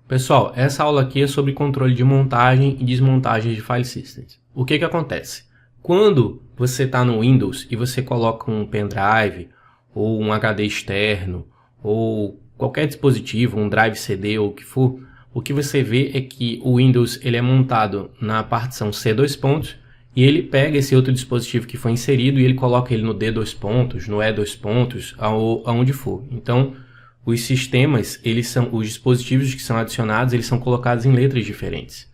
Pessoal, essa aula aqui é sobre controle de montagem e desmontagem de file systems. O que acontece? Quando você está no Windows e você coloca um pendrive ou um HD externo ou qualquer dispositivo, um drive CD ou o que for, o que você vê é que o Windows ele é montado na partição C dois pontos e ele pega esse outro dispositivo que foi inserido e ele coloca ele no D dois pontos, no E dois pontos, aonde for. Então, os sistemas, os dispositivos que são adicionados, eles são colocados em letras diferentes.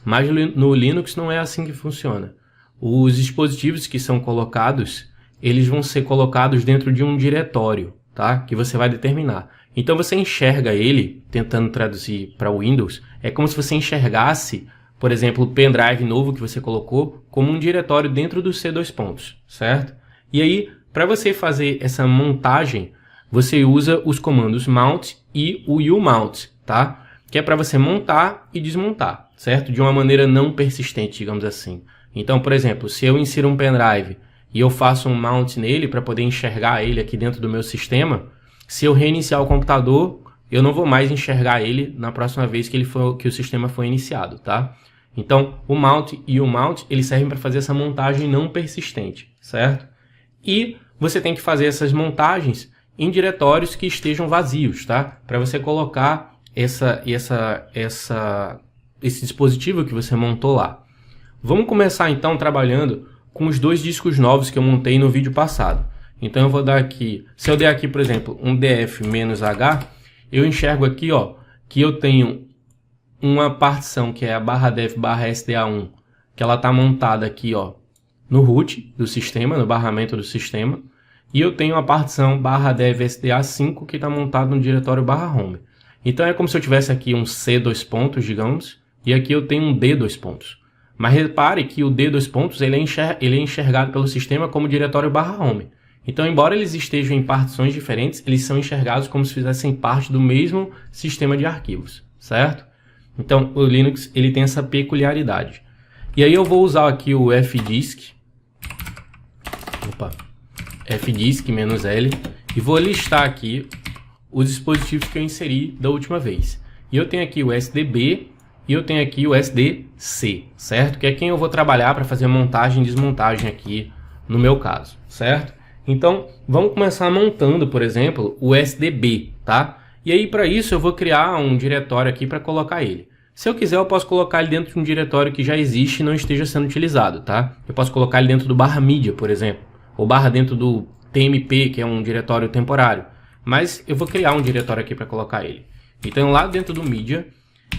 Mas no Linux não é assim que funciona. Os dispositivos que são colocados, eles vão ser colocados dentro de um diretório, tá? Que você vai determinar. Então você enxerga ele, tentando traduzir para o Windows, é como se você enxergasse, por exemplo, o pendrive novo que você colocou, como um diretório dentro do C dois pontos, certo? E aí, para você fazer essa montagem, você usa os comandos mount e o umount, tá? Que é para você montar e desmontar, certo? De uma maneira não persistente, digamos assim. Então, por exemplo, se eu insiro um pendrive e eu faço um mount nele para poder enxergar ele aqui dentro do meu sistema, se eu reiniciar o computador, eu não vou mais enxergar ele na próxima vez que o sistema for iniciado, tá? Então, o mount e o mount, eles servem para fazer essa montagem não persistente, certo? E você tem que fazer essas montagens em diretórios que estejam vazios, tá? Para você colocar esse dispositivo que você montou lá. Vamos começar então trabalhando com os dois discos novos que eu montei no vídeo passado. Então eu vou dar aqui, se eu der aqui, por exemplo, um df-h, eu enxergo aqui, ó, que eu tenho uma partição que é a /dev/sda1, que ela está montada aqui, ó, no root do sistema, no barramento do sistema. E eu tenho a partição /dev/sda5 que está montada no diretório /home. Então é como se eu tivesse aqui um C dois pontos, digamos, e aqui eu tenho um D dois pontos. Mas repare que o D dois pontos ele é enxergado pelo sistema como diretório /home. Então, embora eles estejam em partições diferentes, eles são enxergados como se fizessem parte do mesmo sistema de arquivos, certo? Então, o Linux ele tem essa peculiaridade. E aí eu vou usar aqui o fdisk, fdisk-L, e vou listar aqui os dispositivos que eu inseri da última vez. E eu tenho aqui o SDB e eu tenho aqui o SDC, certo? Que é quem eu vou trabalhar para fazer montagem e desmontagem aqui no meu caso, certo? Então, vamos começar montando, por exemplo, o SDB, tá? E aí, para isso, eu vou criar um diretório aqui para colocar ele. Se eu quiser, eu posso colocar ele dentro de um diretório que já existe e não esteja sendo utilizado, tá? Eu posso colocar ele dentro do /media, por exemplo, ou dentro do tmp, que é um diretório temporário. Mas eu vou criar um diretório aqui para colocar ele. Então, lá dentro do media,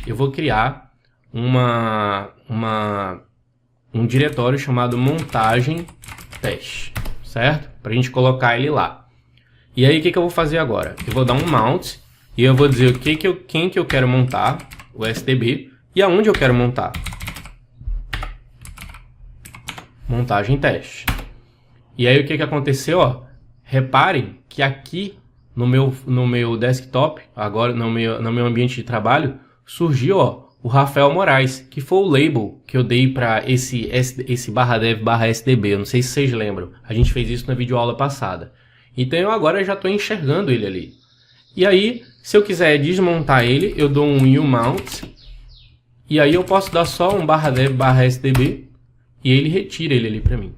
eu vou criar um diretório chamado montagem teste, certo? Para a gente colocar ele lá. E aí, o que eu vou fazer agora? Eu vou dar um mount e eu vou dizer quem que eu quero montar, o SDB, e aonde eu quero montar. Montagem teste. E aí, o que aconteceu? Ó, reparem que aqui no meu desktop, agora no meu ambiente de trabalho, surgiu, ó, o Rafael Moraes, que foi o label que eu dei para esse /dev/sdb. Eu não sei se vocês lembram. A gente fez isso na videoaula passada. Então eu agora já estou enxergando ele ali. E aí, se eu quiser desmontar ele, eu dou um umount. E aí eu posso dar só um /dev/sdb e ele retira ele ali para mim.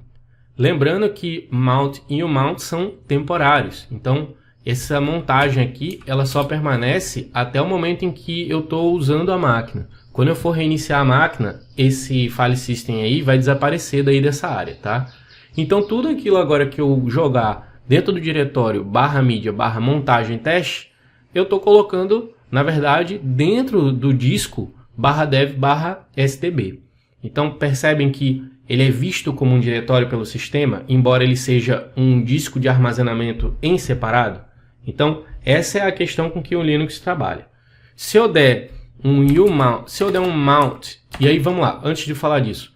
Lembrando que mount e umount são temporários. Então, essa montagem aqui, ela só permanece até o momento em que eu estou usando a máquina. Quando eu for reiniciar a máquina, esse file system aí vai desaparecer daí dessa área, tá? Então, tudo aquilo agora que eu jogar dentro do diretório /media/montagem teste, eu estou colocando, na verdade, dentro do disco /dev/sdb. Então, percebem que ele é visto como um diretório pelo sistema, embora ele seja um disco de armazenamento em separado. Então, essa é a questão com que o Linux trabalha. Se eu der um mount, e aí vamos lá, antes de falar disso,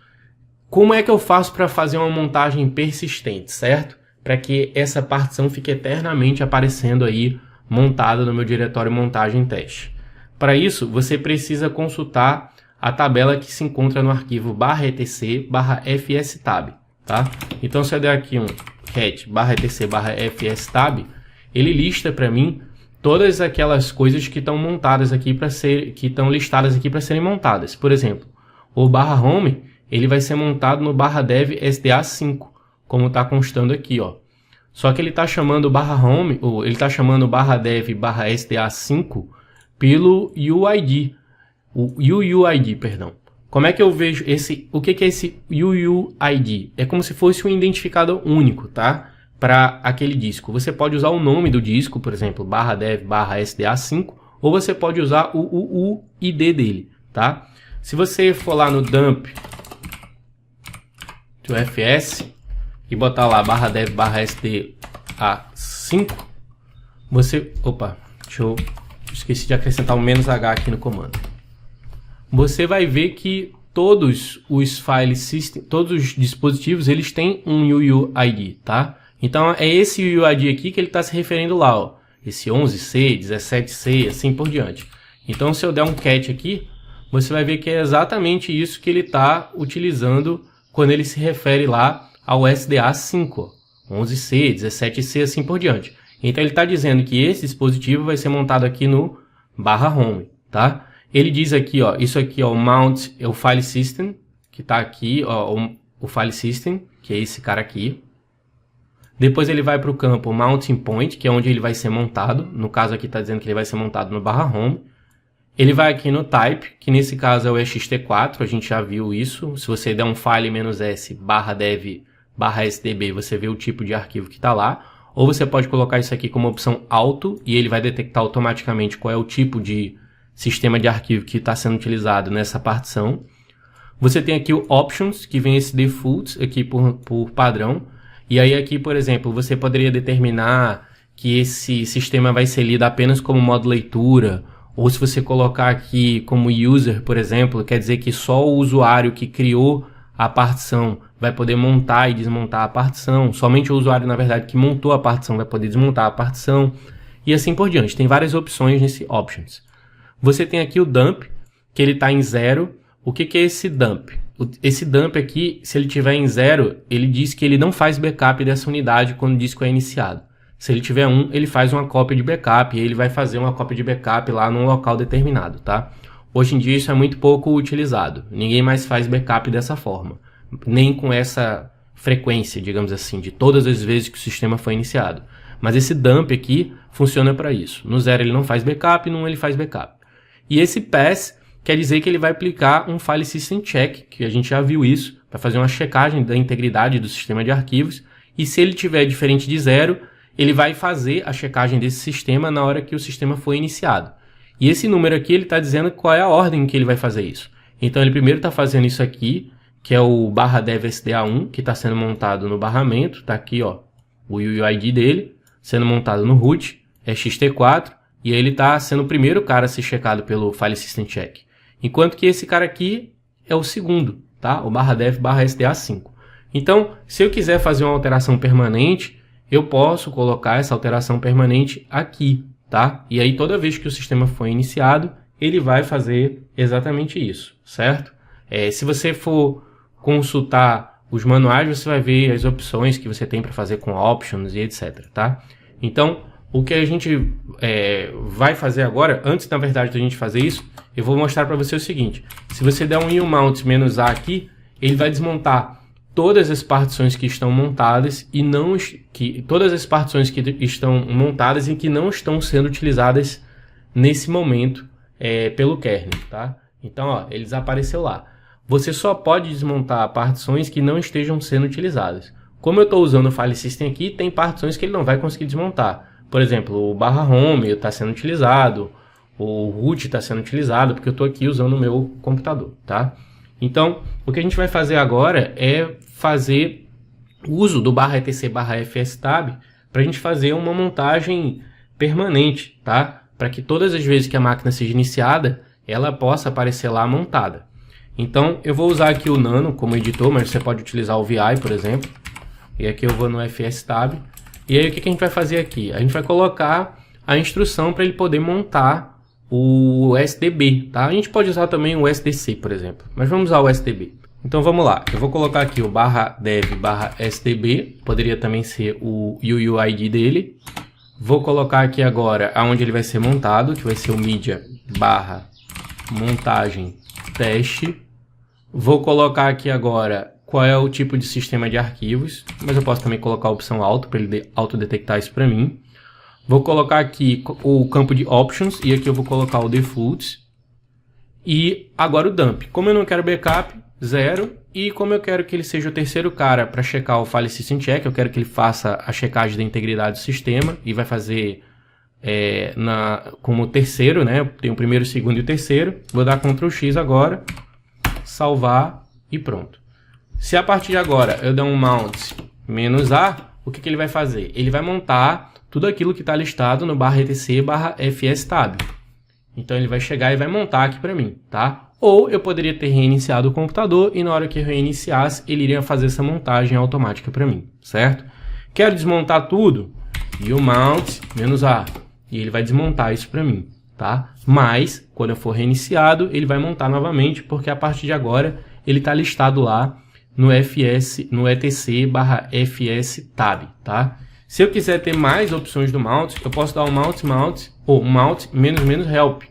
como é que eu faço para fazer uma montagem persistente, certo? Para que essa partição fique eternamente aparecendo aí montada no meu diretório montagem teste. Para isso, você precisa consultar a tabela que se encontra no arquivo /etc/fstab, tá? Então, se eu der aqui um cat /etc/fstab, ele lista para mim todas aquelas coisas que estão montadas aqui que estão listadas aqui para serem montadas. Por exemplo, o /home, ele vai ser montado no /dev SDA5, como está constando aqui, ó. Só que ele está chamando o /home, ou ele está chamando o /dev /SDA5 pelo UUID, o UUID, perdão. Como é que eu vejo esse, o que é esse UUID? É como se fosse um identificador único, tá? Para aquele disco. Você pode usar o nome do disco, por exemplo, /dev /SDA5, ou você pode usar o UUID dele, tá? Se você for lá no dump do FS e botar lá /dev /SDA5, você... Opa, esqueci de acrescentar um "-h" aqui no comando. Você vai ver que todos os file system, todos os dispositivos, eles têm um UUID, tá? Então é esse UUID aqui que ele está se referindo lá, ó. Esse 11C, 17C, assim por diante. Então se eu der um cat aqui, você vai ver que é exatamente isso que ele está utilizando quando ele se refere lá ao SDA5, ó. 11C, 17C, assim por diante. Então ele está dizendo que esse dispositivo vai ser montado aqui no /home, tá? Ele diz aqui, ó, isso aqui, ó, o mount é o file system, que está aqui, ó, o file system, que é esse cara aqui. Depois ele vai para o campo mounting point, que é onde ele vai ser montado. No caso aqui está dizendo que ele vai ser montado no /home. Ele vai aqui no type, que nesse caso é o ext4, a gente já viu isso. Se você der um file "-s /dev /sdb", você vê o tipo de arquivo que está lá. Ou você pode colocar isso aqui como opção auto, e ele vai detectar automaticamente qual é o tipo de sistema de arquivo que está sendo utilizado nessa partição. Você tem aqui o options, que vem esse default aqui por padrão. E aí aqui, por exemplo, você poderia determinar que esse sistema vai ser lido apenas como modo leitura, ou se você colocar aqui como user, por exemplo, quer dizer que só o usuário que criou a partição vai poder montar e desmontar a partição, somente o usuário, na verdade, que montou a partição vai poder desmontar a partição, e assim por diante. Tem várias opções nesse options. Você tem aqui o dump, que ele está em 0. O que é esse dump? Esse dump aqui, se ele tiver em 0, ele diz que ele não faz backup dessa unidade quando o disco é iniciado. Se ele tiver 1, ele faz uma cópia de backup, e ele vai fazer uma cópia de backup lá num local determinado, tá? Hoje em dia isso é muito pouco utilizado. Ninguém mais faz backup dessa forma. Nem com essa frequência, digamos assim, de todas as vezes que o sistema foi iniciado. Mas esse dump aqui funciona para isso. No 0 ele não faz backup, no 1 ele faz backup. E esse pass quer dizer que ele vai aplicar um file system check, que a gente já viu isso, para fazer uma checagem da integridade do sistema de arquivos. E se ele tiver diferente de 0, ele vai fazer a checagem desse sistema na hora que o sistema foi iniciado. E esse número aqui, ele está dizendo qual é a ordem que ele vai fazer isso. Então ele primeiro está fazendo isso aqui, que é o /dev SDA1, que está sendo montado no barramento, está aqui, ó, o UUID dele, sendo montado no root, é ext4, e aí ele está sendo o primeiro cara a ser checado pelo file system check. Enquanto que esse cara aqui é o segundo, tá? O /dev /SDA5. Então, se eu quiser fazer uma alteração permanente, eu posso colocar essa alteração permanente aqui, tá? E aí toda vez que o sistema for iniciado, ele vai fazer exatamente isso, certo? Se você for consultar os manuais, você vai ver as opções que você tem para fazer com options e etc, tá? Então, o que a gente vai fazer agora, antes na verdade da gente fazer isso, eu vou mostrar para você o seguinte. Se você der um umount -a aqui, ele vai desmontar todas as partições que estão montadas e todas as partições que estão montadas e que não estão sendo utilizadas nesse momento pelo kernel, tá? Então, ó, ele desapareceu lá. Você só pode desmontar partições que não estejam sendo utilizadas. Como eu estou usando o file system aqui, tem partições que ele não vai conseguir desmontar. Por exemplo, o /home está sendo utilizado, o root está sendo utilizado, porque eu estou aqui usando o meu computador, tá? Então, o que a gente vai fazer agora é fazer uso do /etc/fstab para a gente fazer uma montagem permanente, tá? Para que todas as vezes que a máquina seja iniciada, ela possa aparecer lá montada. Então, eu vou usar aqui o Nano como editor, mas você pode utilizar o VI, por exemplo. E aqui eu vou no fstab. E aí o que a gente vai fazer aqui? A gente vai colocar a instrução para ele poder montar o SDB, tá? A gente pode usar também o SDC, por exemplo. Mas vamos usar o SDB. Então vamos lá. Eu vou colocar aqui o /dev /sdb. Poderia também ser o UUID dele. Vou colocar aqui agora aonde ele vai ser montado, que vai ser o mídia barra montagem teste. Vou colocar aqui agora qual é o tipo de sistema de arquivos, mas eu posso também colocar a opção auto para ele autodetectar isso para mim. Vou colocar aqui o campo de options e aqui eu vou colocar o defaults. E agora o dump. Como eu não quero backup, 0. E como eu quero que ele seja o terceiro cara para checar o File System Check, eu quero que ele faça a checagem da integridade do sistema e vai fazer como terceiro, né? Tem o primeiro, o segundo e o terceiro. Vou dar Ctrl X agora, salvar e pronto. Se a partir de agora eu der um mount "-a", o que ele vai fazer? Ele vai montar tudo aquilo que está listado no /etc/fstab. Então ele vai chegar e vai montar aqui para mim, tá? Ou eu poderia ter reiniciado o computador e na hora que eu reiniciasse, ele iria fazer essa montagem automática para mim, certo? Quero desmontar tudo? E o mount "-a". E ele vai desmontar isso para mim, tá? Mas, quando eu for reiniciado, ele vai montar novamente, porque a partir de agora, ele está listado lá no etc/fstab, tá? Se eu quiser ter mais opções do mount, eu posso dar um mount ou mount "-help.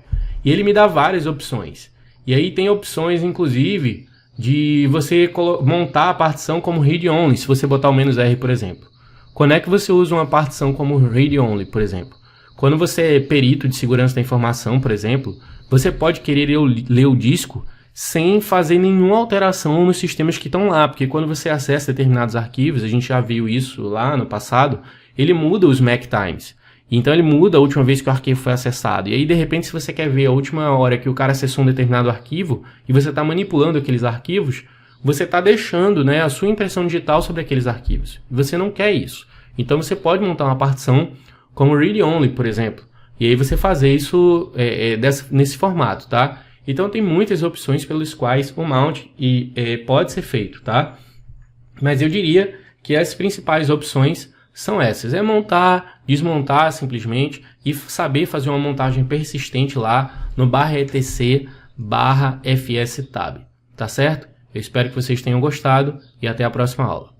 E ele me dá várias opções. E aí tem opções, inclusive, de você montar a partição como read-only, se você botar o "-r", por exemplo. Quando é que você usa uma partição como read-only, por exemplo? Quando você é perito de segurança da informação, por exemplo, você pode querer ler o disco sem fazer nenhuma alteração nos sistemas que estão lá, porque quando você acessa determinados arquivos, a gente já viu isso lá no passado, ele muda os MAC times. Então ele muda a última vez que o arquivo foi acessado. E aí, de repente, se você quer ver a última hora que o cara acessou um determinado arquivo e você está manipulando aqueles arquivos, você está deixando, né, a sua impressão digital sobre aqueles arquivos. Você não quer isso. Então você pode montar uma partição como read-only, por exemplo. E aí você fazer isso nesse formato, tá? Então tem muitas opções pelas quais o mount pode ser feito, tá? Mas eu diria que as principais opções são essas. É montar, desmontar simplesmente e saber fazer uma montagem persistente lá no /etc/fstab, tá certo? Eu espero que vocês tenham gostado e até a próxima aula.